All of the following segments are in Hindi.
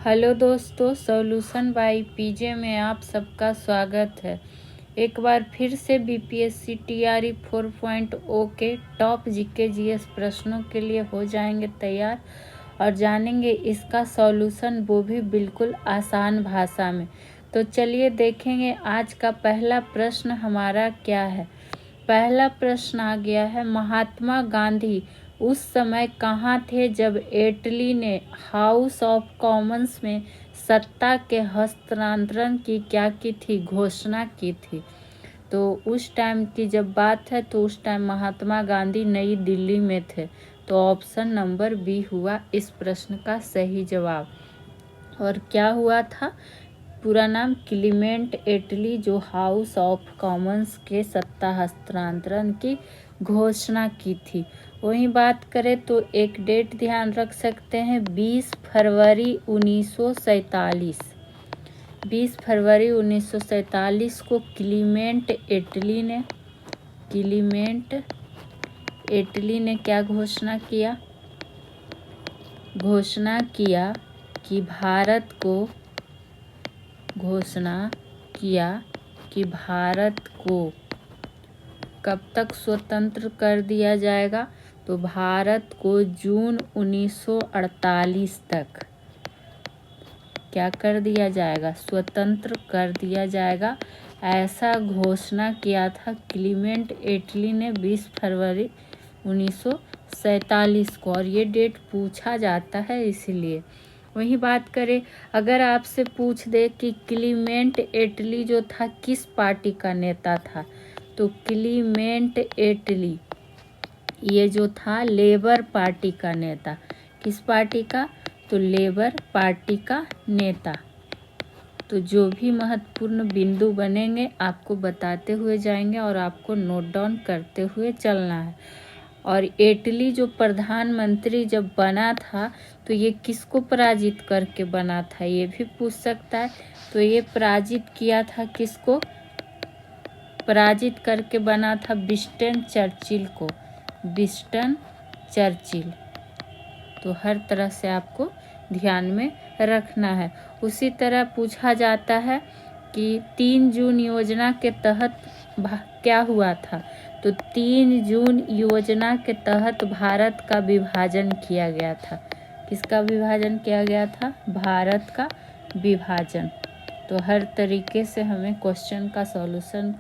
हेलो दोस्तों, सॉल्यूशन बाय पीजे में आप सबका स्वागत है। एक बार फिर से बीपीएससी टीआरई 4.0 के टॉप जीके जीएस प्रश्नों के लिए हो जाएंगे तैयार और जानेंगे इसका सॉल्यूशन, वो भी बिल्कुल आसान भाषा में। तो चलिए देखेंगे आज का पहला प्रश्न हमारा क्या है। पहला प्रश्न आ गया है, महात्मा गांधी उस समय कहाँ थे जब इटली ने हाउस ऑफ कॉमन्स में सत्ता के हस्तांतरण की क्या की थी, घोषणा की थी। तो उस टाइम की जब बात है तो उस टाइम महात्मा गांधी नई दिल्ली में थे। तो ऑप्शन नंबर बी हुआ इस प्रश्न का सही जवाब। और क्या हुआ था, पूरा नाम क्लीमेंट एटली, जो हाउस ऑफ कॉमन्स के सत्ता हस्तांतरण की घोषणा की थी। वहीं बात करें तो एक डेट ध्यान रख सकते हैं, 20 फरवरी 1947। 20 फरवरी 1947 को क्लीमेंट एटली ने क्या घोषणा किया कि भारत को कब तक स्वतंत्र कर दिया जाएगा। तो भारत को जून 1948 तक क्या कर दिया जाएगा, स्वतंत्र कर दिया जाएगा। ऐसा घोषणा किया था क्लीमेंट एटली ने 20 फरवरी 1947 को, और ये डेट पूछा जाता है इसीलिए। वही बात करें, अगर आपसे पूछ दे कि क्लीमेंट एटली जो था किस पार्टी का नेता था, तो क्लीमेंट एटली ये जो था लेबर पार्टी का नेता। किस पार्टी का, तो लेबर पार्टी का नेता। तो जो भी महत्वपूर्ण बिंदु बनेंगे आपको बताते हुए जाएंगे और आपको नोट डाउन करते हुए चलना है। और एटली जो प्रधानमंत्री जब बना था तो ये किसको पराजित करके बना था, ये भी पूछ सकता है। तो ये पराजित किया था, किसको पराजित करके बना था, विंस्टन चर्चिल को, विंस्टन चर्चिल। तो हर तरह से आपको ध्यान में रखना है। उसी तरह पूछा जाता है कि 3 जून योजना के तहत क्या हुआ था। तो 3 जून योजना के तहत भारत का विभाजन किया गया था। किसका विभाजन किया गया था, भारत का विभाजन। तो हर तरीके से हमें क्वेश्चन का सॉल्यूशन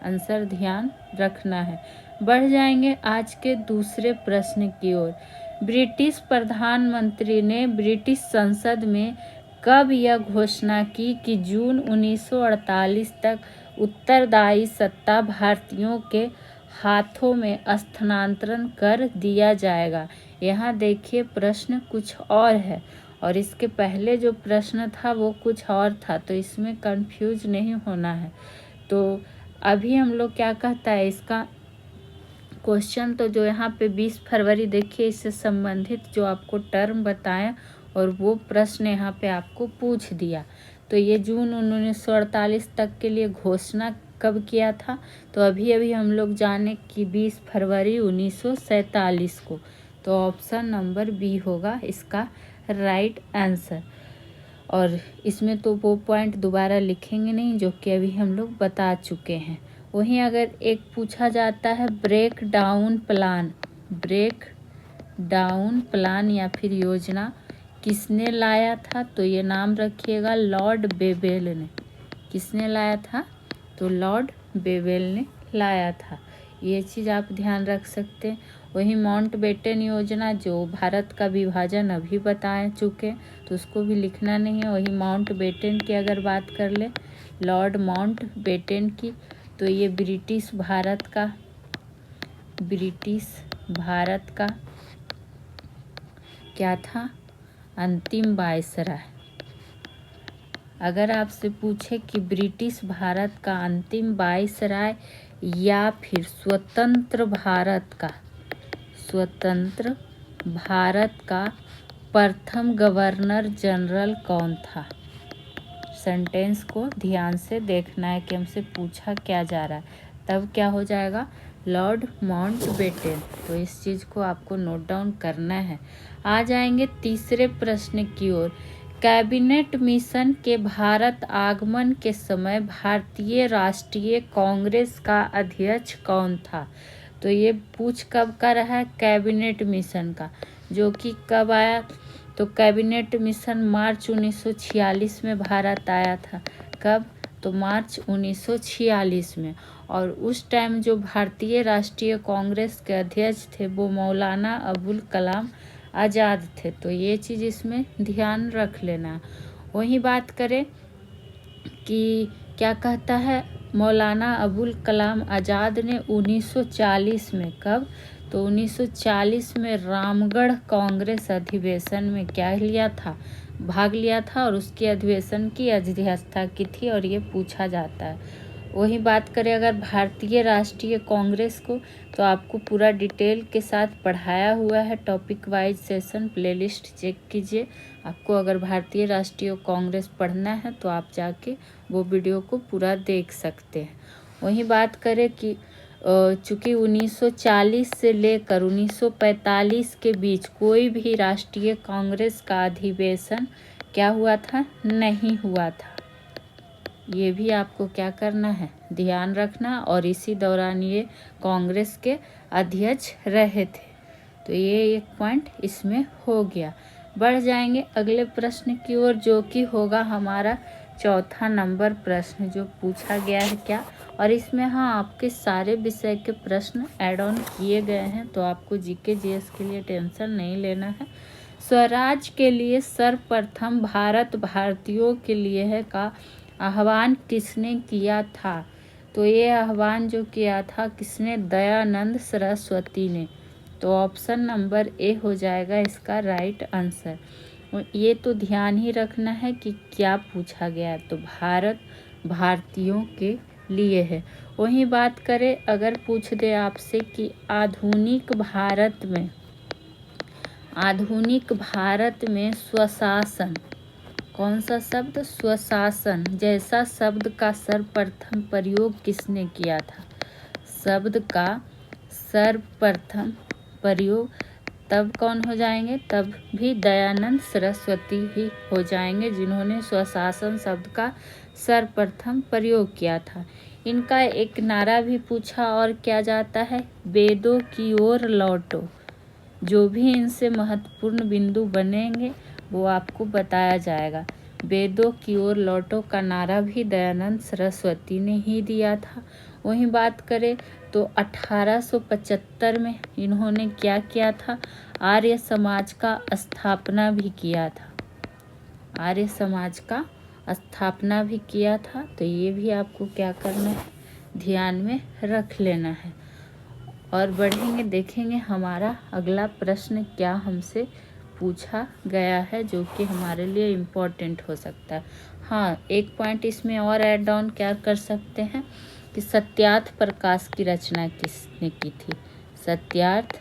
आंसर ध्यान रखना है। बढ़ जाएंगे आज के दूसरे प्रश्न की ओर। ब्रिटिश प्रधानमंत्री ने ब्रिटिश संसद में कब यह घोषणा की कि जून 1948 तक उत्तरदायी सत्ता भारतीयों के हाथों में स्थानांतरण कर दिया जाएगा। यहाँ देखिए प्रश्न कुछ और है और इसके पहले जो प्रश्न था वो कुछ और था, तो इसमें कंफ्यूज नहीं होना है। तो अभी हम लोग क्या कहता है, इसका क्वेश्चन तो जो यहाँ पे 20 फरवरी देखिए, इससे संबंधित जो आपको टर्म बताएं और वो प्रश्न यहाँ पे आपको पूछ दिया। तो ये जून 1948 तक के लिए घोषणा कब किया था, तो अभी हम लोग जाने कि 20 फरवरी 1947 को। तो ऑप्शन नंबर बी होगा इसका राइट आंसर। और इसमें तो वो पॉइंट दोबारा लिखेंगे नहीं जो कि अभी हम लोग बता चुके हैं। वहीं अगर एक पूछा जाता है ब्रेक डाउन प्लान या फिर योजना किसने लाया था, तो ये नाम रखिएगा लॉर्ड बेवेल ने। किसने लाया था, तो लॉर्ड बेवेल ने लाया था। ये चीज़ आप ध्यान रख सकते हैं। वहीं माउंटबेटन योजना जो भारत का विभाजन अभी बता चुके, तो उसको भी लिखना नहीं है। वहीं माउंटबेटन की अगर बात कर ले, लॉर्ड माउंटबेटन की, तो ये ब्रिटिश भारत का क्या था, अंतिम वायसराय। अगर आपसे पूछे कि ब्रिटिश भारत का अंतिम वायसराय या फिर स्वतंत्र भारत का प्रथम गवर्नर जनरल कौन था। सेंटेंस को ध्यान से देखना है कि हमसे पूछा क्या जा रहा है, तब क्या हो जाएगा, लॉर्ड माउंटबेटन। तो इस चीज़ को आपको नोट डाउन करना है। आ जाएंगे तीसरे प्रश्न की ओर। कैबिनेट मिशन के भारत आगमन के समय भारतीय राष्ट्रीय कांग्रेस का अध्यक्ष कौन था? तो ये पूछ कब का रहा है? कैबिनेट मिशन का, जो कि कब आया? तो कैबिनेट मिशन मार्च 1946 में भारत आया था। कब? तो मार्च 1946 में। और उस टाइम जो भारतीय राष्ट्रीय कांग्रेस के अध्यक्ष थे वो मौलाना अबुल कलाम आज़ाद थे। तो ये चीज़ इसमें ध्यान रख लेना। वही बात करें कि क्या कहता है, मौलाना अबुल कलाम आज़ाद ने 1940 में, कब? तो 1940 में रामगढ़ कांग्रेस अधिवेशन में क्या लिया था? भाग लिया था और उसके अधिवेशन की अध्यक्षता की थी, और ये पूछा जाता है। वही बात करें अगर भारतीय राष्ट्रीय कांग्रेस को, तो आपको पूरा डिटेल के साथ पढ़ाया हुआ है, topic wise session playlist check कीजिए। आपको अगर भारतीय राष्ट्रीय कांग्रेस पढ़ना है तो आप जाके वो वीडियो को पूरा देख सकते हैं। वही बात करें कि चूँकि 1940 से लेकर 1945 के बीच कोई भी राष्ट्रीय कांग्रेस का अधिवेशन क्या हुआ था? नहीं हुआ था। ये भी आपको क्या करना है? ध्यान रखना। और इसी दौरान ये कांग्रेस के अध्यक्ष रहे थे। तो ये एक पॉइंट इसमें हो गया। बढ़ जाएंगे अगले प्रश्न की ओर, जो कि होगा हमारा चौथा नंबर प्रश्न जो पूछा गया है क्या। और इसमें हाँ आपके सारे विषय के प्रश्न ऐड ऑन किए गए हैं, तो आपको जीके जीएस के लिए टेंशन नहीं लेना है। स्वराज के लिए सर्वप्रथम भारत भारतीयों के लिए है का आह्वान किसने किया था? तो ये आह्वान जो किया था किसने? दयानंद सरस्वती ने। तो ऑप्शन नंबर ए हो जाएगा इसका राइट आंसर। ये तो ध्यान ही रखना है कि क्या पूछा गया है। तो भारत भारतीयों के लिए है। वही बात करें अगर पूछ दे आपसे कि आधुनिक भारत में स्वशासन, कौन सा शब्द? स्वशासन जैसा शब्द का सर्वप्रथम प्रयोग किसने किया था? शब्द का सर्वप्रथम प्रयोग तब कौन हो जाएंगे? तब भी दयानंद सरस्वती ही हो जाएंगे, जिन्होंने स्वशासन शब्द का सर्वप्रथम प्रयोग किया था। इनका एक नारा भी पूछा और क्या जाता है? वेदों की ओर लौटो। जो भी इनसे महत्वपूर्ण बिंदु बनेंगे वो आपको बताया जाएगा। वेदों की ओर लौटो का नारा भी दयानंद सरस्वती ने ही दिया था। वही बात करें तो 1875 में इन्होंने क्या किया था? आर्य समाज का स्थापना भी किया था। आर्य समाज का स्थापना भी किया था। तो ये भी आपको क्या करना है? ध्यान में रख लेना है। और बढ़ेंगे देखेंगे हमारा अगला प्रश्न क्या हमसे पूछा गया है, जो कि हमारे लिए इम्पोर्टेंट हो सकता है। हाँ, एक पॉइंट इसमें और ऐड ऑन क्या कर सकते हैं कि सत्यार्थ प्रकाश की रचना किसने की थी? सत्यार्थ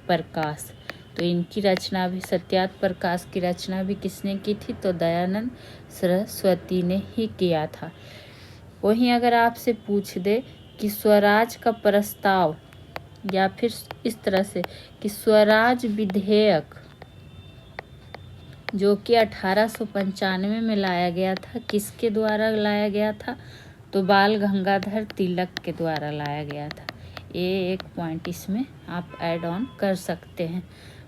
प्रकाश। तो इनकी रचना भी, सत्यार्थ प्रकाश की रचना भी किसने की थी? तो दयानंद सरस्वती ने ही किया था। वहीं अगर आपसे पूछ दे कि स्वराज का प्रस्ताव, या फिर इस तरह से कि स्वराज विधेयक जो कि 1895 में लाया गया था, किसके द्वारा लाया गया था? तो बाल गंगाधर तिलक के द्वारा लाया गया था। ये एक पॉइंट इसमें आप ऐड ऑन कर सकते हैं।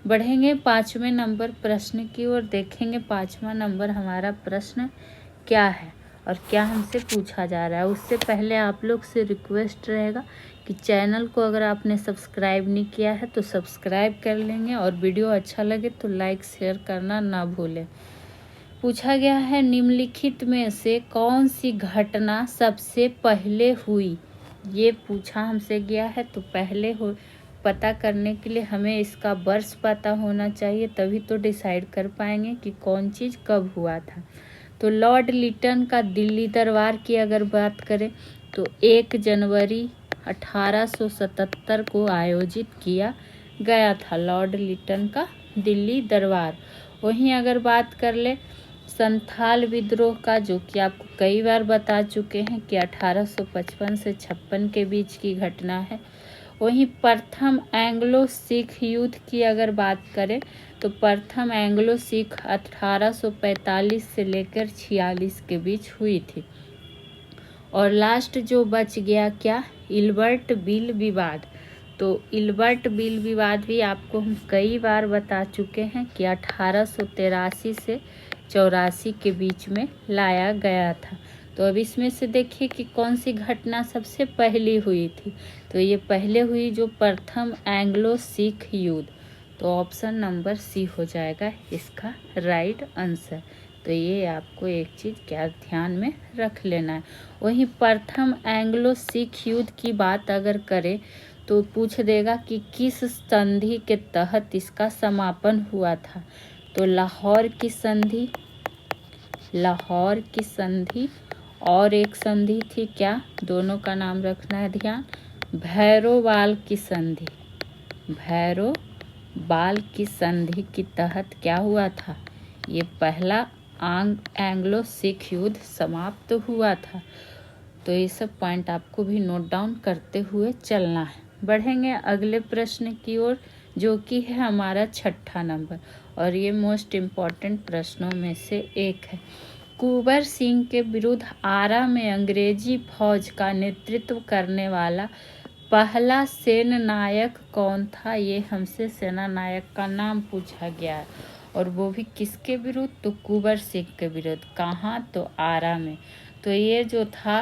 बढ़ेंगे 5वें नंबर प्रश्न की ओर, देखेंगे 5वां नंबर हमारा प्रश्न क्या है और क्या हमसे पूछा जा रहा है। उससे पहले आप लोग से रिक्वेस्ट रहेगा कि चैनल को अगर आपने सब्सक्राइब नहीं किया है तो सब्सक्राइब कर लेंगे, और वीडियो अच्छा लगे तो लाइक शेयर करना ना भूलें। पूछा गया है निम्नलिखित में से कौन सी घटना सबसे पहले हुई? ये पूछा हमसे गया है। तो पहले हो पता करने के लिए हमें इसका वर्ष पता होना चाहिए, तभी तो डिसाइड कर पाएंगे कि कौन चीज़ कब हुआ था। तो लॉर्ड लिटन का दिल्ली दरबार की अगर बात करें तो 1 जनवरी 1877 को आयोजित किया गया था लॉर्ड लिटन का दिल्ली दरबार। वहीं अगर बात कर ले संथाल विद्रोह का, जो कि आपको कई बार बता चुके हैं कि 1855 से 56 के बीच की घटना है। वहीं प्रथम एंग्लो सिख युद्ध की अगर बात करें तो प्रथम एंग्लो सिख 1845 से लेकर 46 के बीच हुई थी। और लास्ट जो बच गया क्या, इल्बर्ट बिल विवाद। तो इल्बर्ट बिल विवाद भी आपको हम कई बार बता चुके हैं कि 1883 से 84 के बीच में लाया गया था। तो अब इसमें से देखिए कि कौन सी घटना सबसे पहली हुई थी। तो ये पहले हुई जो प्रथम एंग्लो सिख युद्ध। तो ऑप्शन नंबर सी हो जाएगा इसका राइट आंसर। तो ये आपको एक चीज़ क्या ध्यान में रख लेना है। वहीं प्रथम एंग्लो सिख युद्ध की बात अगर करें तो पूछ देगा कि किस संधि के तहत इसका समापन हुआ था। तो लाहौर की संधि, लाहौर की संधि, और एक संधि थी क्या, दोनों का नाम रखना है ध्यान, भैरोवाल की संधि। भैरोवाल की संधि के तहत क्या हुआ था, ये पहला एंग्लो सिख युद्ध समाप्त हुआ था। तो ये सब पॉइंट आपको भी नोट डाउन करते हुए चलना है। बढ़ेंगे अगले प्रश्न की ओर जो कि है हमारा 6ठा नंबर, और ये मोस्ट इम्पॉर्टेंट प्रश्नों में से एक है। कुंवर सिंह के विरुद्ध आरा में अंग्रेजी फौज का नेतृत्व करने वाला पहला सेना नायक कौन था। ये हमसे सेना नायक का नाम पूछा गया है, और वो भी किसके विरुद्ध, तो कुंवर सिंह के विरुद्ध। कहाँ, तो आरा में। तो ये जो था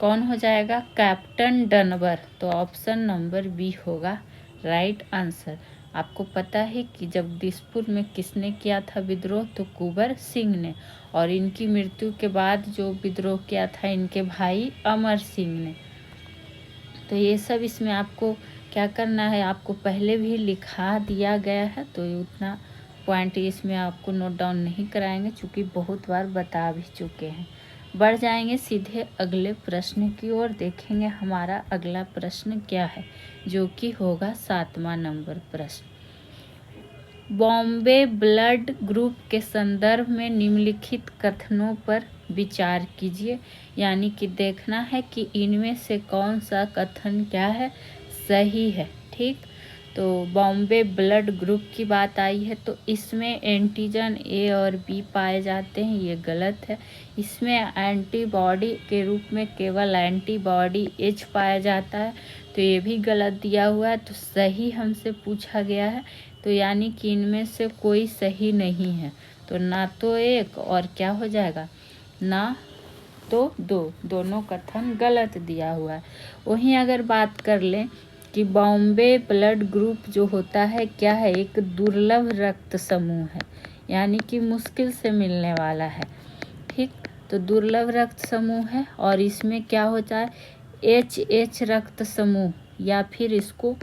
कौन हो जाएगा, कैप्टन डनबर। तो ऑप्शन नंबर बी होगा राइट आंसर। आपको पता है कि जगदीशपुर में किसने किया था विद्रोह, तो कुंवर सिंह ने, और इनकी मृत्यु के बाद जो विद्रोह किया था इनके भाई अमर सिंह ने। तो ये सब इसमें आपको क्या करना है, आपको पहले भी लिखा दिया गया है, तो ये उतना पॉइंट इसमें आपको नोट डाउन नहीं कराएंगे चूँकि बहुत बार बता भी चुके हैं। बढ़ जाएंगे सीधे अगले प्रश्न की ओर। देखेंगे हमारा अगला प्रश्न क्या है, जो कि होगा 7वां नंबर प्रश्न। बॉम्बे ब्लड ग्रुप के संदर्भ में निम्नलिखित कथनों पर विचार कीजिए, यानी कि देखना है कि इनमें से कौन सा कथन क्या है, सही है। ठीक, तो बॉम्बे ब्लड ग्रुप की बात आई है, तो इसमें एंटीजन ए और बी पाए जाते हैं, ये गलत है। इसमें एंटीबॉडी के रूप में केवल एंटीबॉडी एच पाया जाता है, तो ये भी गलत दिया हुआ है। तो सही हमसे पूछा गया है, तो यानी कि इनमें से कोई सही नहीं है। तो ना तो एक, और क्या हो जाएगा, ना तो दो, दोनों कथन गलत दिया हुआ है। वहीं अगर बात कर लें कि बॉम्बे ब्लड ग्रुप जो होता है क्या है, एक दुर्लभ रक्त समूह है, यानी कि मुश्किल से मिलने वाला है। ठीक, तो दुर्लभ रक्त समूह है, और इसमें क्या होता है, एच रक्त समूह, या फिर इसको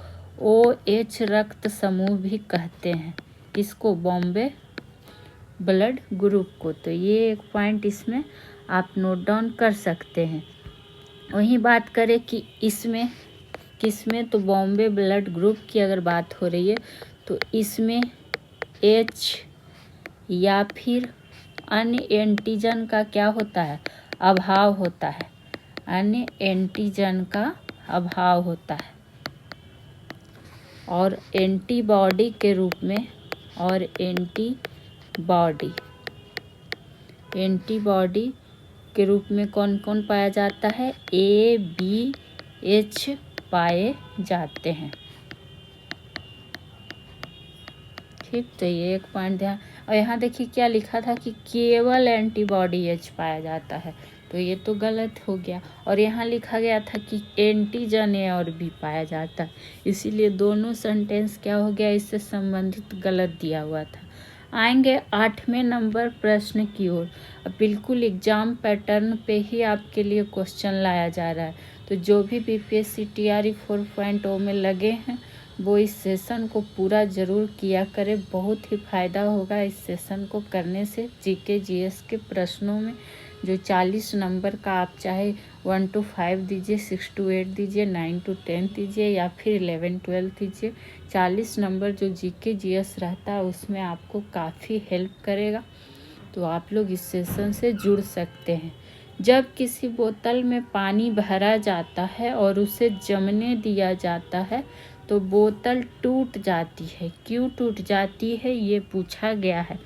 OH रक्त समूह भी कहते हैं, इसको बॉम्बे ब्लड ग्रुप को। तो ये एक पॉइंट इसमें आप नोट डाउन कर सकते हैं। वहीं बात करें कि इसमें किसमें, तो बॉम्बे ब्लड ग्रुप की अगर बात हो रही है तो इसमें H या फिर अन्य एंटीजन का क्या होता है, अभाव होता है, अन्य एंटीजन का अभाव होता है, और एंटीबॉडी के रूप में, और एंटीबॉडी के रूप में कौन कौन पाया जाता है, A, B, H पाए जाते हैं। ठीक, तो ये एक पॉइंट ध्यान। और यहाँ देखिए क्या लिखा था कि केवल एंटीबॉडी H पाया जाता है, तो ये तो गलत हो गया। और यहाँ लिखा गया था कि एंटीजन A और B पाया जाता है, इसीलिए दोनों सेंटेंस क्या हो गया, इससे संबंधित गलत दिया हुआ था। आएंगे 8वें नंबर प्रश्न की ओर। अब बिल्कुल एग्जाम पैटर्न पे ही आपके लिए क्वेश्चन लाया जा रहा है, तो जो भी BPSC TRE 4.0 में लगे हैं वो इस सेशन को पूरा ज़रूर किया करें, बहुत ही फ़ायदा होगा इस सेशन को करने से। GK GS के प्रश्नों में जो 40 नंबर का, आप चाहे 1 to 5 दीजिए, 6 to 8 दीजिए, 9 to 10 दीजिए, या फिर 11 12 दीजिए, 40 नंबर जो GK GS रहता है उसमें आपको काफ़ी हेल्प करेगा। तो आप लोग इस सेशन से जुड़ सकते हैं। जब किसी बोतल में पानी भरा जाता है और उसे जमने दिया जाता है तो बोतल टूट जाती है। क्यों टूट जाती है ये पूछा गया है।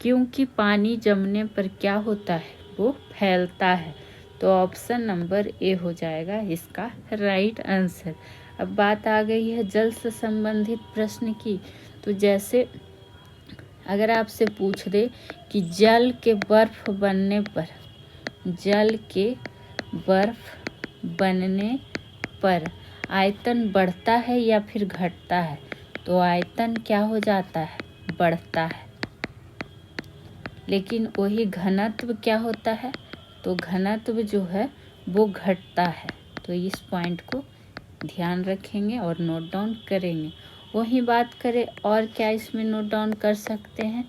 क्योंकि पानी जमने पर क्या होता है, वो फैलता है। तो ऑप्शन नंबर ए हो जाएगा इसका राइट आंसर। अब बात आ गई है जल से संबंधित प्रश्न की। तो जैसे अगर आपसे पूछ दे कि जल के बर्फ बनने पर आयतन बढ़ता है या फिर घटता है, तो आयतन क्या हो जाता है, बढ़ता है। लेकिन वही घनत्व क्या होता है, तो घनत्व जो है वो घटता है। तो इस पॉइंट को ध्यान रखेंगे और नोट डाउन करेंगे। वही बात करें और क्या इसमें नोट डाउन कर सकते हैं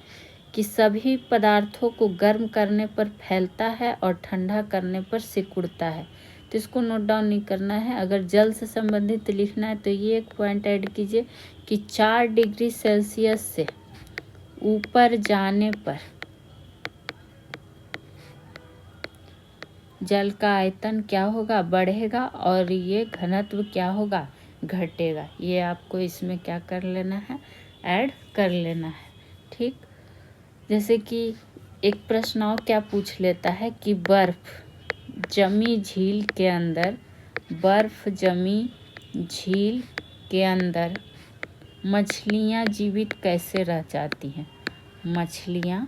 कि सभी पदार्थों को गर्म करने पर फैलता है और ठंडा करने पर सिकुड़ता है। तो इसको नोट डाउन नहीं करना है। अगर जल से संबंधित लिखना है तो ये एक पॉइंट ऐड कीजिए कि 4 डिग्री सेल्सियस से ऊपर जाने पर जल का आयतन क्या होगा, बढ़ेगा, और ये घनत्व क्या होगा, घटेगा। ये आपको इसमें क्या कर लेना है, ऐड कर लेना है। ठीक, जैसे कि एक प्रश्न और क्या पूछ लेता है कि बर्फ जमी झील के अंदर मछलियाँ जीवित कैसे रह जाती हैं। मछलियाँ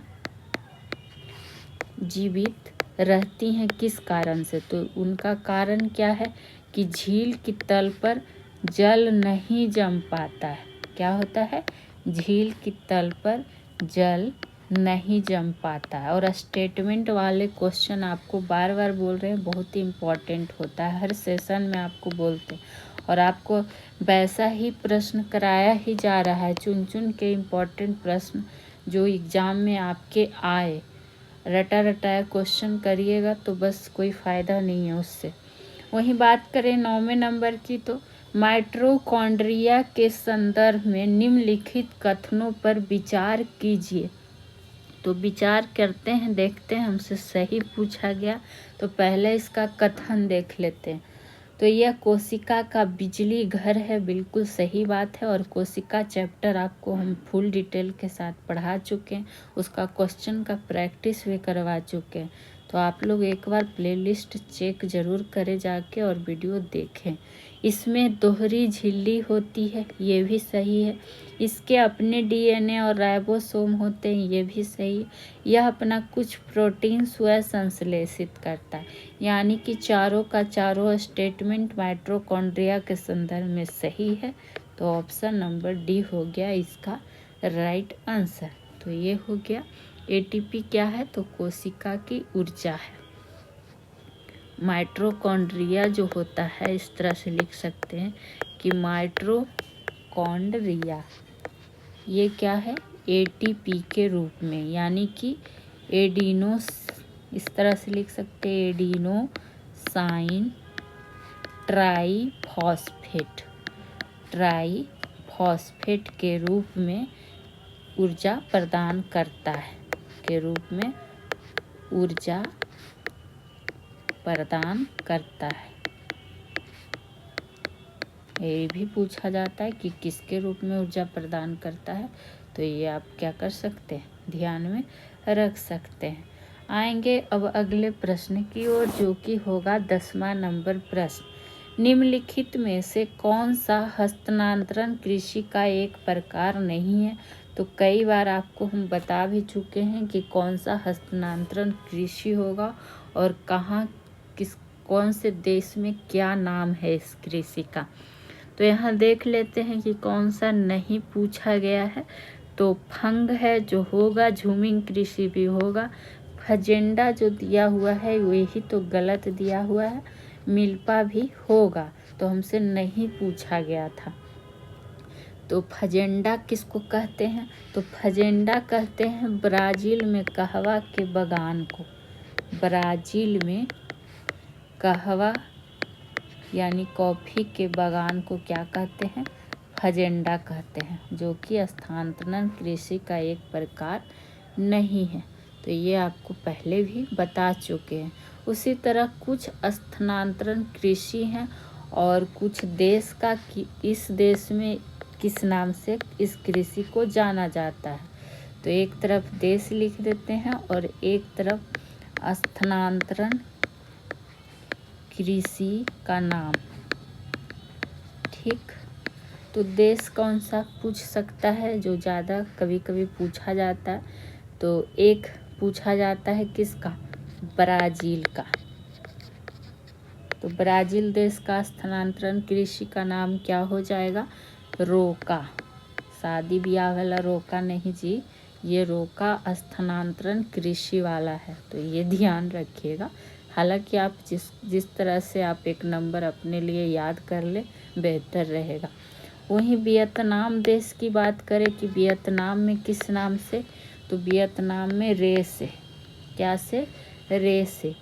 जीवित रहती हैं किस कारण से, तो उनका कारण क्या है कि झील की तल पर जल नहीं जम पाता है। क्या होता है, झील की तल पर जल नहीं जम पाता है। और स्टेटमेंट वाले क्वेश्चन आपको बार बार बोल रहे हैं, बहुत ही इम्पोर्टेंट होता है, हर सेशन में आपको बोलते हैं और आपको वैसा ही प्रश्न कराया ही जा रहा है। चुन चुन के इम्पोर्टेंट प्रश्न जो एग्ज़ाम में आपके आए, रटा रटाया क्वेश्चन करिएगा तो बस कोई फ़ायदा नहीं है उससे। वहीं बात करें 9वें नंबर की, तो माइटोकॉन्ड्रिया के संदर्भ में निम्नलिखित कथनों पर विचार कीजिए। तो विचार करते हैं, देखते हैं हमसे सही पूछा गया। तो पहले इसका कथन देख लेते हैं। तो यह कोशिका का बिजली घर है, बिल्कुल सही बात है। और कोशिका चैप्टर आपको हम फुल डिटेल के साथ पढ़ा चुके हैं, उसका क्वेश्चन का प्रैक्टिस भी करवा चुके हैं। तो आप लोग एक बार प्लेलिस्ट चेक ज़रूर करें जाके और वीडियो देखें। इसमें दोहरी झिल्ली होती है, ये भी सही है। इसके अपने डीएनए और राइबोसोम होते हैं, ये भी सही है। यह अपना कुछ प्रोटीन स्वयं संश्लेषित करता है, यानी कि चारों का चारों स्टेटमेंट माइटोकॉन्ड्रिया के संदर्भ में सही है। तो ऑप्शन नंबर डी हो गया इसका राइट आंसर। तो ये हो गया। एटीपी क्या है, तो कोशिका की ऊर्जा है। माइटोकॉन्ड्रिया जो होता है, इस तरह से लिख सकते हैं कि माइटोकॉन्ड्रिया ये क्या है, एटीपी के रूप में, यानी कि एडिनोस, इस तरह से लिख सकते हैं एडिनोसाइन ट्राईफॉस्फेट के रूप में ऊर्जा प्रदान करता है, के रूप में ऊर्जा प्रदान करता है। ये भी पूछा जाता है कि किसके रूप में ऊर्जा प्रदान करता है, तो ये आप क्या कर सकते हैं, ध्यान में रख सकते हैं। आएंगे अब अगले प्रश्न की ओर, जो कि होगा 10वां नंबर प्रश्न। निम्नलिखित में से कौन सा हस्तांतरण कृषि का एक प्रकार नहीं है। तो कई बार आपको हम बता भी चुके हैं कि कौन सा हस्तांतरण कृषि होगा और कहाँ कौन से देश में क्या नाम है इस कृषि का। तो यहाँ देख लेते हैं कि कौन सा नहीं पूछा गया है। तो फंग है जो होगा, झूमिंग कृषि भी होगा। फजेंडा जो दिया हुआ है वही तो गलत दिया हुआ है। मिल्पा भी होगा, तो हमसे नहीं पूछा गया था। तो फजेंडा किसको कहते हैं, तो फजेंडा कहते हैं ब्राज़ील में कहवा के बगान को। ब्राज़ील में कहवा यानी कॉफ़ी के बागान को क्या कहते हैं, फजेंडा कहते हैं, जो कि स्थानांतरण कृषि का एक प्रकार नहीं है। तो ये आपको पहले भी बता चुके हैं। उसी तरह कुछ स्थानांतरण कृषि हैं और कुछ देश का इस देश में किस नाम से इस कृषि को जाना जाता है। तो एक तरफ देश लिख देते हैं और एक तरफ स्थानांतरण कृषि का नाम। ठीक, तो देश कौन सा पूछ सकता है जो ज़्यादा कभी कभी पूछा जाता है। तो एक पूछा जाता है किसका, ब्राज़ील का। तो ब्राज़ील देश का स्थानांतरण कृषि का नाम क्या हो जाएगा, रोका। शादी ब्याह वाला रोका नहीं जी, ये रोका स्थानांतरण कृषि वाला है। तो ये ध्यान रखिएगा। हालांकि आप जिस तरह से आप एक नंबर अपने लिए याद कर ले बेहतर रहेगा। वहीं वियतनाम देश की बात करें कि वियतनाम में किस नाम से, तो वियतनाम में रे से, क्या से, रे से।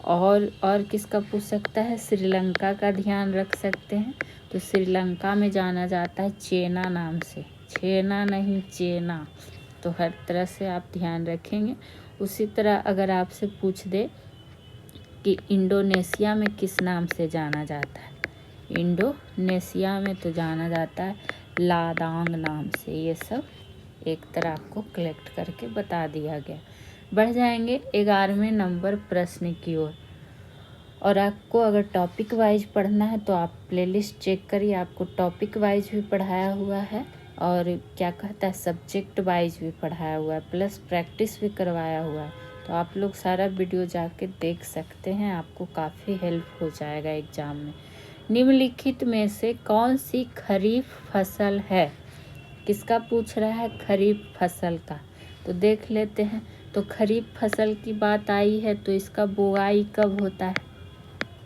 और किसका पूछ सकता है, श्रीलंका का ध्यान रख सकते हैं। तो श्रीलंका में जाना जाता है चेना नाम से, छेना नहीं चेना। तो हर तरह से आप ध्यान रखेंगे। उसी तरह अगर आपसे पूछ दे कि इंडोनेशिया में किस नाम से जाना जाता है, इंडोनेशिया में तो जाना जाता है लादांग नाम से। ये सब एक तरह आपको कलेक्ट करके बता दिया गया। बढ़ जाएंगे 11वें नंबर प्रश्न की ओर। और आपको अगर टॉपिक वाइज पढ़ना है तो आप प्लेलिस्ट चेक करिए, आपको टॉपिक वाइज भी पढ़ाया हुआ है और क्या कहता है सब्जेक्ट वाइज भी पढ़ाया हुआ है, प्लस प्रैक्टिस भी करवाया हुआ है। तो आप लोग सारा वीडियो जाके देख सकते हैं, आपको काफ़ी हेल्प हो जाएगा एग्जाम में। निम्नलिखित में से कौन सी खरीफ फसल है, किसका पूछ रहा है, खरीफ फसल का। तो देख लेते हैं। तो खरीफ फसल की बात आई है तो इसका बुआई कब होता है,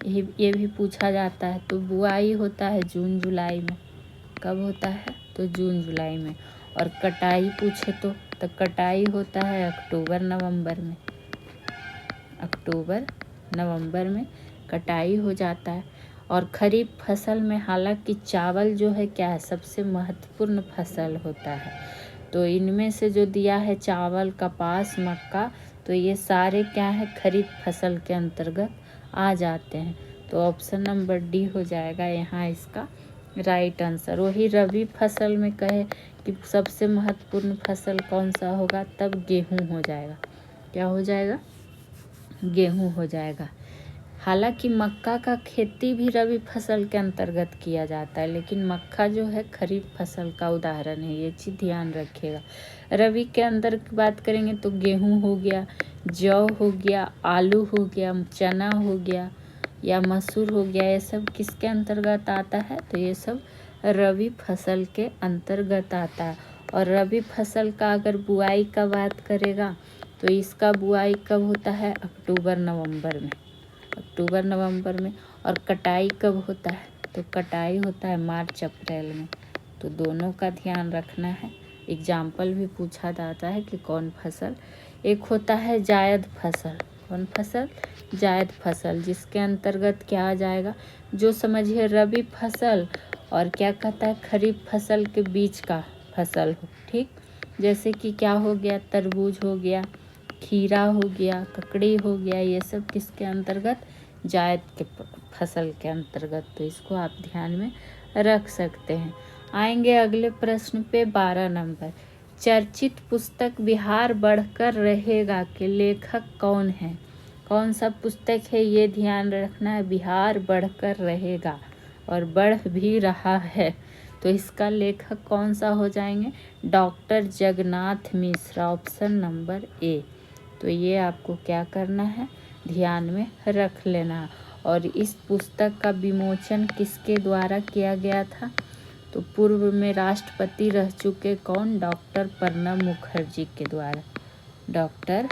ये भी पूछा जाता है। तो बुआई होता है जून जुलाई में। कब होता है, तो जून जुलाई में। और कटाई पूछे तो कटाई होता है अक्टूबर नवंबर में। अक्टूबर नवंबर में कटाई हो जाता है। और खरीफ फसल में हालांकि चावल जो है क्या है, सबसे महत्वपूर्ण फसल होता है। तो इनमें से जो दिया है चावल, कपास, मक्का, तो ये सारे क्या है, खरीफ फसल के अंतर्गत आ जाते हैं। तो ऑप्शन नंबर डी हो जाएगा यहाँ इसका राइट आंसर। वही रबी फसल में कहे कि सबसे महत्वपूर्ण फसल कौन सा होगा, तब गेहूं हो जाएगा। क्या हो जाएगा, गेहूं हो जाएगा। हालांकि मक्का का खेती भी रबी फसल के अंतर्गत किया जाता है, लेकिन मक्का जो है खरीफ फसल का उदाहरण है, ये चीज़ ध्यान रखिएगा। रबी के अंदर की बात करेंगे तो गेहूं हो गया, जौ हो गया, आलू हो गया, चना हो गया या मसूर हो गया, ये सब किसके अंतर्गत आता है, तो ये सब रबी फसल के अंतर्गत आता है। और रबी फसल का अगर बुआई का बात करेगा तो इसका बुआई कब होता है, अक्टूबर नवंबर में। अक्टूबर नवंबर में। और कटाई कब होता है, तो कटाई होता है मार्च अप्रैल में। तो दोनों का ध्यान रखना है। एग्जाम्पल भी पूछा जाता है कि कौन फसल। एक होता है जायद फसल, कौन फसल, जायद फसल, जिसके अंतर्गत क्या आ जाएगा, जो समझिए रबी फसल और क्या कहता है खरीफ फसल के बीच का फसल हो। ठीक, जैसे कि क्या हो गया, तरबूज हो गया, खीरा हो गया, ककड़ी हो गया, ये सब किसके अंतर्गत, जायद के फसल के अंतर्गत। तो इसको आप ध्यान में रख सकते हैं। आएंगे अगले प्रश्न पे 12 नंबर। चर्चित पुस्तक बिहार बढ़कर रहेगा के लेखक कौन है, कौन सा पुस्तक है, ये ध्यान रखना है। बिहार बढ़कर रहेगा और बढ़ भी रहा है, तो इसका लेखक कौन सा हो जाएंगे, doctor Jagannath Mishra, option number A. तो ये आपको क्या करना है, ध्यान में रख लेना। और इस पुस्तक का विमोचन किसके द्वारा किया गया था, तो पूर्व में राष्ट्रपति रह चुके कौन, डॉक्टर प्रणब मुखर्जी के द्वारा। डॉक्टर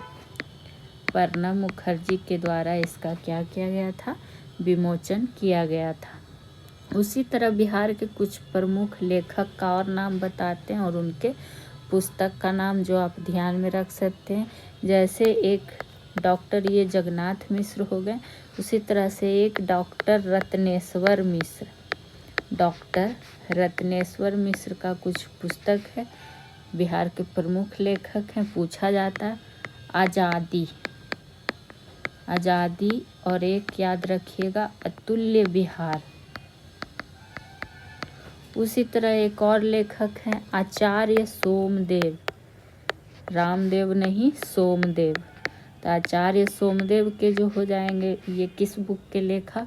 प्रणब मुखर्जी के द्वारा इसका क्या किया गया था, विमोचन किया गया था। उसी तरह बिहार के कुछ प्रमुख लेखक का और नाम बताते हैं और उनके पुस्तक का नाम जो आप ध्यान में रख सकते हैं। जैसे एक डॉक्टर ये जगन्नाथ मिश्र हो गए, उसी तरह से एक डॉक्टर रत्नेश्वर मिश्र, डॉक्टर रत्नेश्वर मिश्र का कुछ पुस्तक है, बिहार के प्रमुख लेखक हैं, पूछा जाता है। आज़ादी, आज़ादी। और एक याद रखिएगा अतुल्य विहार। उसी तरह एक और लेखक हैं आचार्य सोमदेव, रामदेव नहीं सोमदेव। तो आचार्य सोमदेव के जो हो जाएंगे, ये किस बुक के लेखक?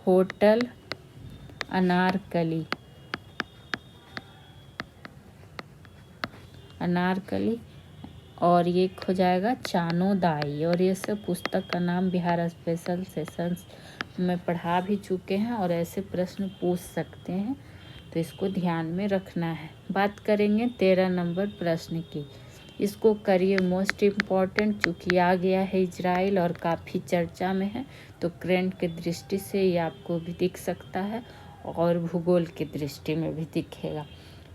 होटल अनारकली, अनारकली। और ये हो जाएगा चानोदाई। और ये सब पुस्तक का नाम बिहार स्पेशल सेशंस में पढ़ा भी चुके हैं और ऐसे प्रश्न पूछ सकते हैं, तो इसको ध्यान में रखना है। बात करेंगे 13 नंबर प्रश्न की। इसको करिए मोस्ट इम्पॉर्टेंट, चूँकि आ गया है इजराइल और काफ़ी चर्चा में है, तो करंट की दृष्टि से ये आपको भी दिख सकता है और भूगोल की दृष्टि में भी दिखेगा।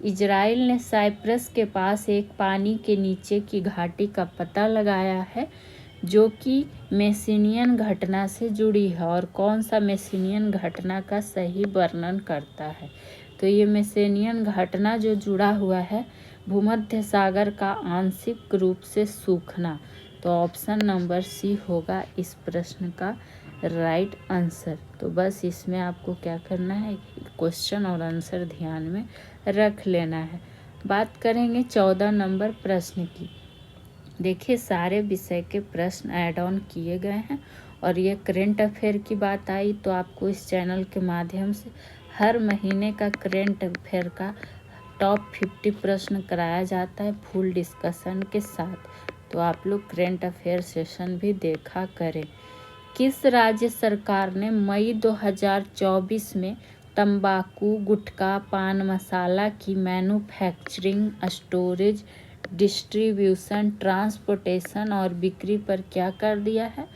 इजराइल ने साइप्रस के पास एक पानी के नीचे की घाटी का पता लगाया है जो कि मेसिनियन घटना से जुड़ी है। और कौन सा मेसिनियन घटना का सही वर्णन करता है? तो ये मेसिनियन घटना जो जुड़ा हुआ है भूमध्य सागर का आंशिक रूप से सूखना। तो ऑप्शन नंबर सी होगा इस प्रश्न का राइट आंसर। तो बस इसमें आपको क्या करना है, क्वेश्चन और आंसर ध्यान में रख लेना है। बात करेंगे 14 नंबर प्रश्न की। देखिए सारे विषय के प्रश्न ऐड ऑन किए गए हैं और ये करंट अफेयर की बात आई तो आपको इस चैनल के माध्यम से हर महीने का करंट अफेयर का टॉप 50 प्रश्न कराया जाता है फुल डिस्कशन के साथ। तो आप लोग करंट अफेयर सेशन भी देखा करें। किस राज्य सरकार ने मई 2024 में तंबाकू, गुटखा, पान मसाला की मैन्युफैक्चरिंग, स्टोरेज, डिस्ट्रीब्यूशन, ट्रांसपोर्टेशन और बिक्री पर क्या कर दिया है?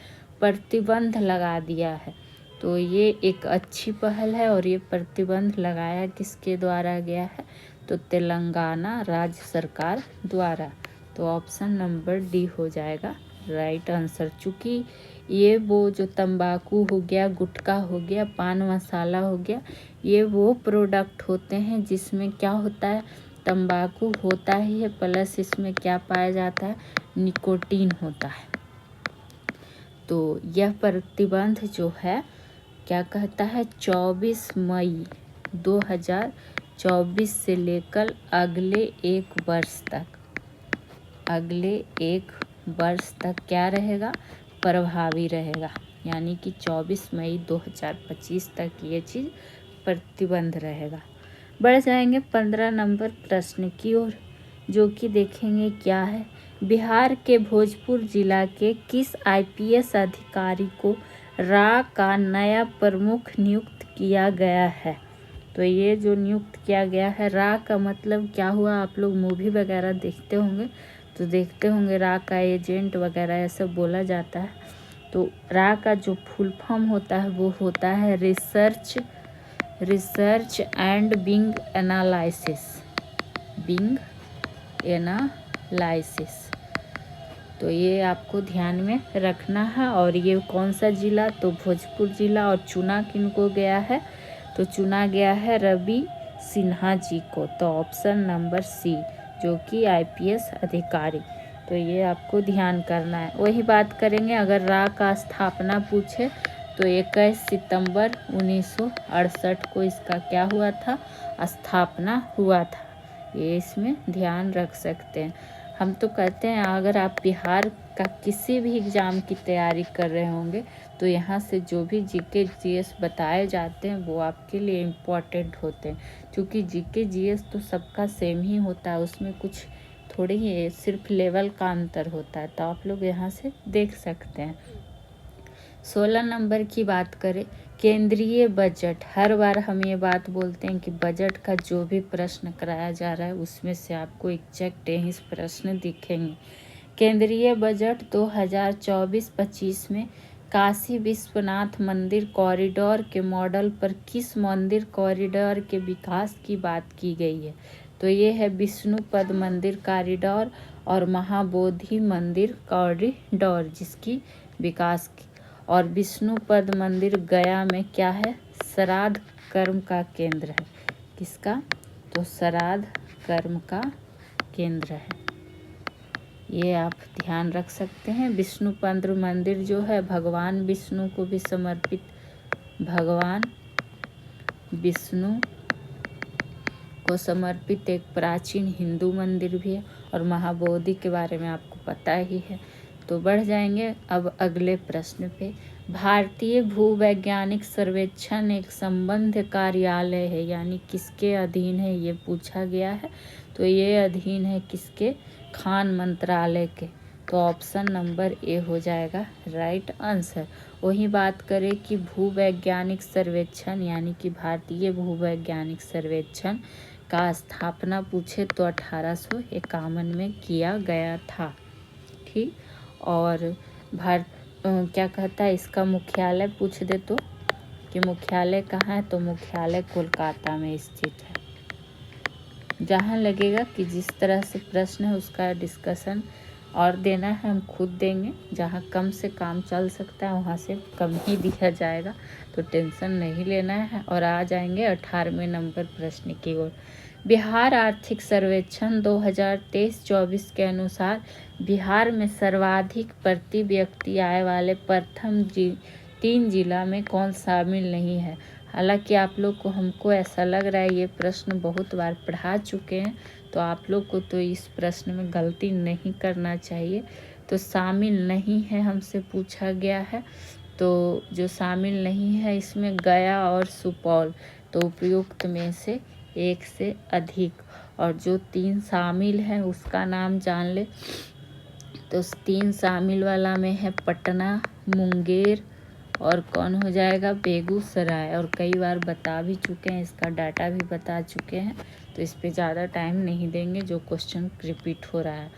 प्रतिबंध लगा दिया है। तो ये एक अच्छी पहल है और ये प्रतिबंध लगाया किसके द्वारा गया है? तो तेलंगाना राज्य सरकार द्वारा। तो ऑप्शन नंबर डी हो जाएगा राइट आंसर। चूँकि ये वो जो तंबाकू हो गया, गुटखा हो गया, पान मसाला हो गया, ये वो प्रोडक्ट होते हैं जिसमें क्या होता है, तंबाकू होता ही है प्लस इसमें क्या पाया जाता है, निकोटीन होता है। तो यह प्रतिबंध जो है क्या कहता है, 24 मई 2024 से लेकर अगले एक वर्ष तक क्या रहेगा, प्रभावी रहेगा। यानी कि 24 मई 2025 तक ये चीज़ प्रतिबंध रहेगा। बढ़ जाएंगे 15 नंबर प्रश्न की ओर, जो कि देखेंगे क्या है। बिहार के भोजपुर जिला के किस IPS अधिकारी को रा का नया प्रमुख नियुक्त किया गया है? तो ये जो नियुक्त किया गया है, रा का मतलब क्या हुआ, आप लोग मूवी वगैरह देखते होंगे तो देखते होंगे रा का एजेंट वगैरह ऐसा बोला जाता है। तो रा का जो फुल फॉर्म होता है वो होता है रिसर्च एंड विंग एनालिसिस। तो ये आपको ध्यान में रखना है। और ये कौन सा जिला, तो भोजपुर जिला। और चुना किनको गया है, तो चुना गया है रवि सिन्हा जी को। तो ऑप्शन नंबर सी जो कि IPS अधिकारी। तो ये आपको ध्यान करना है। वही बात करेंगे अगर रा का स्थापना पूछे तो 21 सितंबर 1968 को इसका क्या हुआ था, स्थापना हुआ था। ये इसमें ध्यान रख सकते हैं। हम तो कहते हैं अगर आप बिहार का किसी भी एग्ज़ाम की तैयारी कर रहे होंगे तो यहाँ से जो भी GK GS बताए जाते हैं वो आपके लिए इम्पॉर्टेंट होते हैं, क्योंकि GK GS तो सबका सेम ही होता है, उसमें कुछ थोड़ी ही सिर्फ लेवल का अंतर होता है। तो आप लोग यहाँ से देख सकते हैं। 16 नंबर की बात करें, केंद्रीय बजट। हर बार हम ये बात बोलते हैं कि बजट का जो भी प्रश्न कराया जा रहा है उसमें से आपको एग्जैक्ट यही प्रश्न दिखेंगे। केंद्रीय बजट 2024-25 में काशी विश्वनाथ मंदिर कॉरिडोर के मॉडल पर किस मंदिर कॉरिडोर के विकास की बात की गई है? तो ये है विष्णुपद मंदिर कॉरिडोर और महाबोधि मंदिर कॉरिडोर जिसकी विकास की। और विष्णुपद मंदिर गया में क्या है, श्राद्ध कर्म का केंद्र है। किसका? तो श्राद्ध कर्म का केंद्र है। ये आप ध्यान रख सकते हैं। विष्णुपद मंदिर जो है भगवान विष्णु को भी समर्पित, भगवान विष्णु को समर्पित एक प्राचीन हिंदू मंदिर भी है। और महाबोधि के बारे में आपको पता ही है। तो बढ़ जाएंगे अब अगले प्रश्न पे। भारतीय भूवैज्ञानिक सर्वेक्षण एक संबंध कार्यालय है, यानी किसके अधीन है ये पूछा गया है। तो ये अधीन है किसके, खान मंत्रालय के। तो ऑप्शन नंबर ए हो जाएगा राइट आंसर। वही बात करें कि भूवैज्ञानिक सर्वेक्षण यानी कि भारतीय भूवैज्ञानिक सर्वेक्षण का स्थापना पूछे तो 1851 में किया गया था। ठीक, और क्या कहता है इसका मुख्यालय पूछ दे तो कि मुख्यालय कहाँ है, तो मुख्यालय कोलकाता में स्थित है। जहाँ लगेगा कि जिस तरह से प्रश्न है उसका डिस्कशन और देना है हम खुद देंगे, जहाँ कम से काम चल सकता है वहाँ से कम ही दिया जाएगा, तो टेंशन नहीं लेना है। और आ जाएंगे 18वें नंबर प्रश्न की ओर। बिहार आर्थिक सर्वेक्षण 2023-24 के अनुसार बिहार में सर्वाधिक प्रति व्यक्ति आय वाले प्रथम 3 जिला में कौन शामिल नहीं है। हालांकि आप लोग को, हमको ऐसा लग रहा है ये प्रश्न बहुत बार पढ़ा चुके हैं, तो आप लोग को तो इस प्रश्न में गलती नहीं करना चाहिए। तो शामिल नहीं है हमसे पूछा गया है, तो जो शामिल नहीं है इसमें गया और सुपौल, तो उपयुक्त में से एक से अधिक। और जो 3 शामिल हैं उसका नाम जान ले। तो 3 शामिल वाला में है पटना, मुंगेर और कौन हो जाएगा, बेगूसराय। और कई बार बता भी चुके हैं, इसका डाटा भी बता चुके हैं, तो इस पे ज़्यादा टाइम नहीं देंगे, जो क्वेश्चन रिपीट हो रहा है।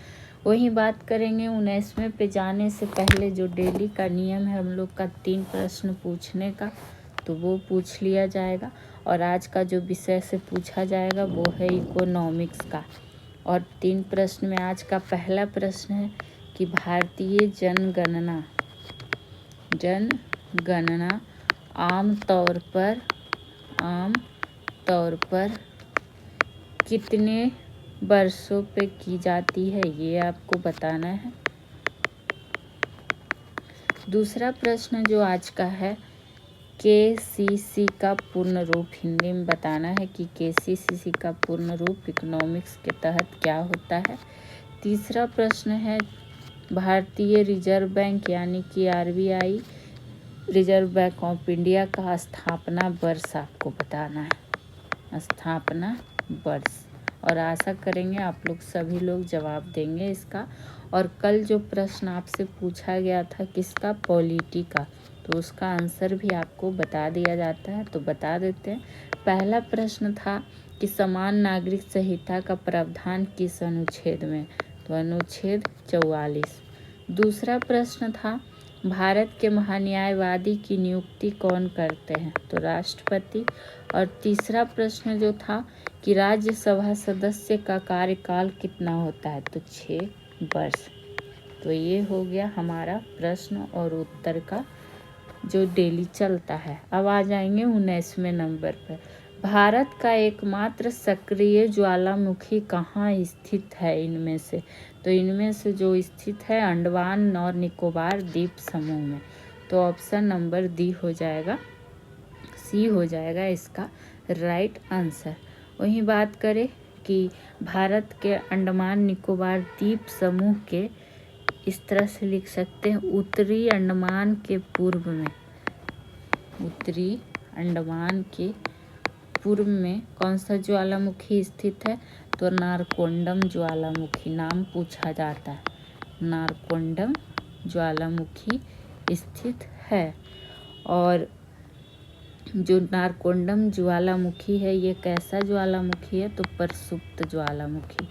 वही बात करेंगे 19वें पे जाने से पहले जो डेली का नियम है हम लोग का 3 प्रश्न पूछने का, तो वो पूछ लिया जाएगा। और आज का जो विषय से पूछा जाएगा वो है इकोनॉमिक्स का। और 3 प्रश्न में आज का पहला प्रश्न है कि भारतीय जनगणना आम तौर पर कितने वर्षों पे की जाती है, ये आपको बताना है। दूसरा प्रश्न जो आज का है, KCC का पूर्ण रूप हिंदी में बताना है कि KCC का पूर्ण रूप इकोनॉमिक्स के तहत क्या होता है। तीसरा प्रश्न है भारतीय रिजर्व बैंक यानी कि RBI, reserve bank of India का स्थापना वर्ष आपको बताना है, स्थापना वर्ष। और आशा करेंगे आप लोग सभी लोग जवाब देंगे इसका। और कल जो प्रश्न आपसे पूछा गया था किसका, पॉलिटी का, तो उसका आंसर भी आपको बता दिया जाता है, तो बता देते हैं। पहला प्रश्न था कि समान नागरिक संहिता का प्रावधान किस अनुच्छेद में, तो अनुच्छेद 44। दूसरा प्रश्न था भारत के महान्यायवादी की नियुक्ति कौन करते हैं, तो राष्ट्रपति। और तीसरा प्रश्न जो था कि राज्यसभा सदस्य का कार्यकाल कितना होता है, तो 6 वर्ष। तो ये हो गया हमारा प्रश्न और उत्तर का जो डेली चलता है। अब आ जाएंगे 19वें नंबर पर। भारत का एकमात्र सक्रिय ज्वालामुखी कहाँ स्थित है इनमें से, तो इनमें से जो स्थित है अंडमान और निकोबार द्वीप समूह में। तो ऑप्शन नंबर डी हो जाएगा, सी हो जाएगा इसका राइट आंसर। वहीं बात करें कि भारत के अंडमान निकोबार द्वीप समूह के इस तरह से लिख सकते हैं, उत्तरी अंडमान के पूर्व में, उत्तरी अंडमान के पूर्व में कौन सा ज्वालामुखी स्थित है, तो नारकोंडम ज्वालामुखी नाम पूछा जाता है, नारकोंडम ज्वालामुखी स्थित है। और जो नारकोंडम ज्वालामुखी है ये कैसा ज्वालामुखी है, तो प्रसुप्त ज्वालामुखी।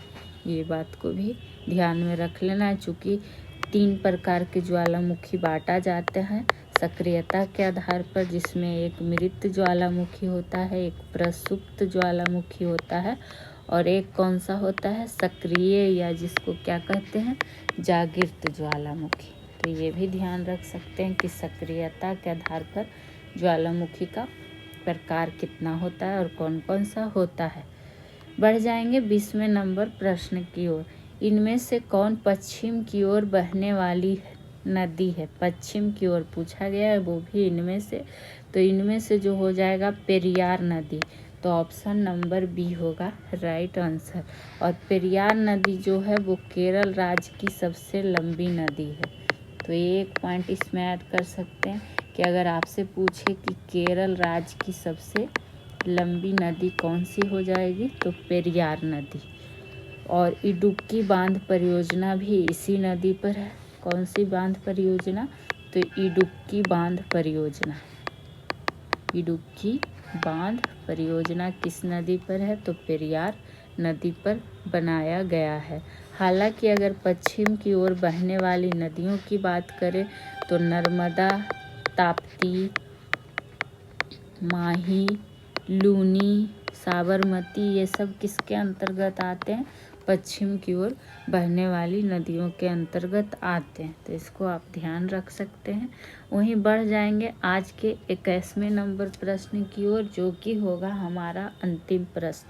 ये बात को भी ध्यान में रख लेना है, चूँकि 3 प्रकार के ज्वालामुखी बांटा जाते हैं सक्रियता के आधार पर, जिसमें एक मृत ज्वालामुखी होता है, एक प्रसुप्त ज्वालामुखी होता है, और एक कौन सा होता है, सक्रिय, या जिसको क्या कहते हैं, जागृत ज्वालामुखी। तो ये भी ध्यान रख सकते हैं कि सक्रियता के आधार पर ज्वालामुखी का प्रकार कितना होता है और कौन कौन सा होता है। बढ़ जाएंगे 20वें नंबर प्रश्न की ओर। इनमें से कौन पश्चिम की ओर बहने वाली नदी है? पश्चिम की ओर पूछा गया है, वो भी इनमें से। तो इनमें से जो हो जाएगा पेरियार नदी। तो ऑप्शन नंबर बी होगा राइट आंसर। और पेरियार नदी जो है वो केरल राज्य की सबसे लंबी नदी है। तो ये एक पॉइंट इसमें ऐड कर सकते हैं कि अगर आपसे पूछे कि केरल राज्य की सबसे लंबी नदी कौन सी हो जाएगी, तो पेरियार नदी। और इडुक्की बांध परियोजना भी इसी नदी पर है। कौन सी बांध परियोजना? तो इडुक्की बांध परियोजना। इडुक्की बांध परियोजना किस नदी पर है? तो पेरियार नदी पर बनाया गया है। हालांकि अगर पश्चिम की ओर बहने वाली नदियों की बात करें तो नर्मदा, ताप्ती, माही, लूनी, साबरमती, ये सब किसके अंतर्गत आते हैं? पश्चिम की ओर बहने वाली नदियों के अंतर्गत आते हैं। तो इसको आप ध्यान रख सकते हैं। वहीं बढ़ जाएंगे आज के 21वें नंबर प्रश्न की ओर, जो कि होगा हमारा अंतिम प्रश्न।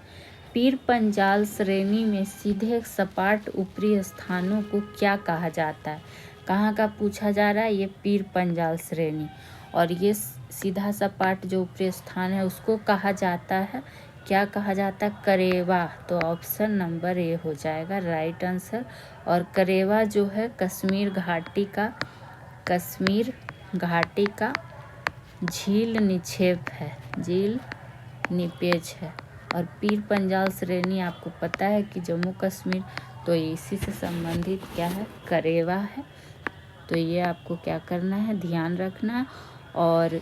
पीर पंजाल श्रेणी में सीधे सपाट ऊपरी स्थानों को क्या कहा जाता है? कहाँ का पूछा जा रहा है? ये पीर पंजाल श्रेणी। और ये सीधा सपाट जो ऊपरी स्थान है उसको कहा जाता है, क्या कहा जाता है? करेवा। तो ऑप्शन नंबर ए हो जाएगा राइट आंसर। और करेवा जो है कश्मीर घाटी का झील निक्षेप है, झील निपेज है। और पीर पंजाल श्रेणी आपको पता है कि जम्मू कश्मीर, तो इसी से संबंधित क्या है? करेवा है। तो ये आपको क्या करना है? ध्यान रखना है। और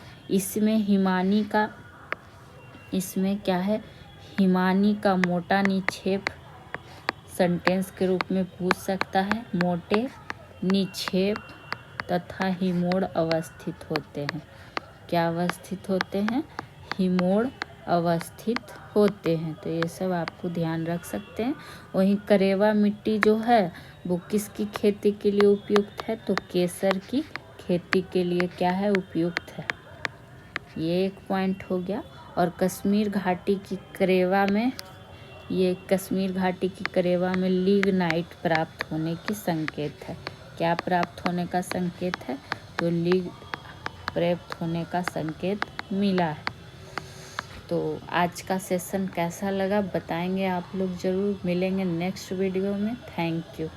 इसमें क्या है? हिमानी का मोटा निक्षेप सेंटेंस के रूप में पूछ सकता है। मोटे निक्षेप तथा हिमोड़ अवस्थित होते हैं। क्या अवस्थित होते हैं? हिमोड़ अवस्थित होते हैं। तो ये सब आपको ध्यान रख सकते हैं। वहीं करेवा मिट्टी जो है वो किसकी खेती के लिए उपयुक्त है? तो केसर की खेती के लिए क्या है? उपयुक्त है। ये एक पॉइंट हो गया। और कश्मीर घाटी की करेवा में लिग्नाइट प्राप्त होने की संकेत है। क्या प्राप्त होने का संकेत है? तो लिग प्राप्त होने का संकेत मिला है। तो आज का सेशन कैसा लगा बताएंगे आप लोग ज़रूर। मिलेंगे नेक्स्ट वीडियो में। Thank you.